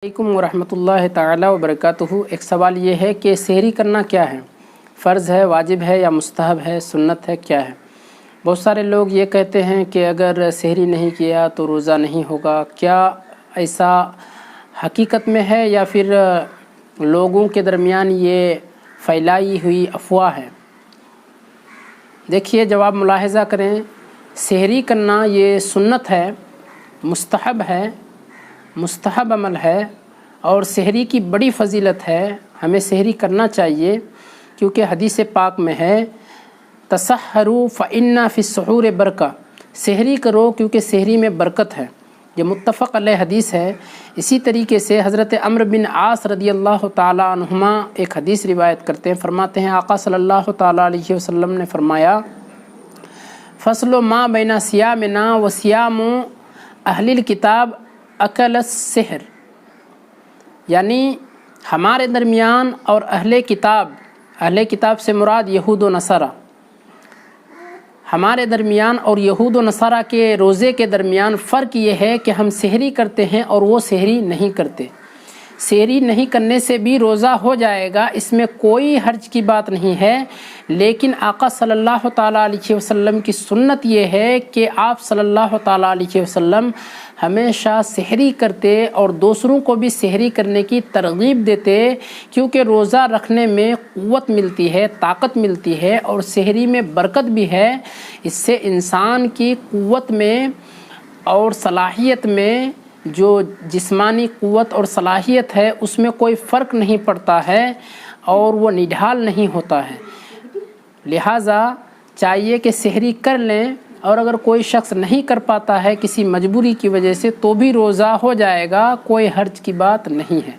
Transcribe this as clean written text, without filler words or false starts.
अलैकुम वरहमतुल्लाह ताला वबरकातुहू। एक सवाल ये है कि सहरी करना क्या है, फ़र्ज़ है, वाजिब है या मुस्तहब है, सुन्नत है, क्या है। बहुत सारे लोग ये कहते हैं कि अगर सहरी नहीं किया तो रोज़ा नहीं होगा। क्या ऐसा हकीकत में है या फिर लोगों के दरमियान ये फैलाई हुई अफवाह है। देखिए, जब आप मुलाहिज़ा करें, सहरी करना ये सुन्नत है, मुस्तहब अमल है और सहरी की बड़ी फ़जीलत है। हमें सहरी करना चाहिए क्योंकि हदीस पाक में है तसहरू फ़इन्ना फ़िस्सहूर बरका, सहरी करो क्योंकि सहरी में बरकत है। ये मुत्तफ़क़ अलैह हदीस है। इसी तरीके से हज़रत अम्र बिन आस रदियल्लाहु ताला अन्हुमा एक हदीस रिवायत करते हैं, फरमाते हैं आका सल्लल्लाहु ताला अलैहि वसल्लम ने फरमाया फ़स्लो मा बैना सियामिना व सियाम अहलिल किताब अकल सहर, यानी हमारे दरमियान और अहले किताब से मुराद यहूद व नसारा, हमारे दरमियान और यहूद व नसारा के रोज़े के दरमियान फ़र्क ये है कि हम सहरी करते हैं और वो सहरी नहीं करते। सहरी नहीं करने से भी रोज़ा हो जाएगा, इसमें कोई हर्ज की बात नहीं है। लेकिन आका सल्लल्लाहु ताला अलैहि वसल्लम की सुन्नत ये है कि आप सल्लल्लाहु ताला अलैहि वसल्लम हमेशा सहरी करते और दूसरों को भी सहरी करने की तरगीब देते, क्योंकि रोज़ा रखने में क़ुव्वत मिलती है, ताकत मिलती है और सहरी में बरकत भी है। इससे इंसान की क़ुव्वत में और सलाहियत में, जो जिस्मानी क़ुव्वत और सलाहियत है, उसमें कोई फ़र्क नहीं पड़ता है और वो निढाल नहीं होता है। लिहाजा चाहिए कि सहरी कर लें, और अगर कोई शख्स नहीं कर पाता है किसी मजबूरी की वजह से, तो भी रोज़ा हो जाएगा, कोई हर्ज की बात नहीं है।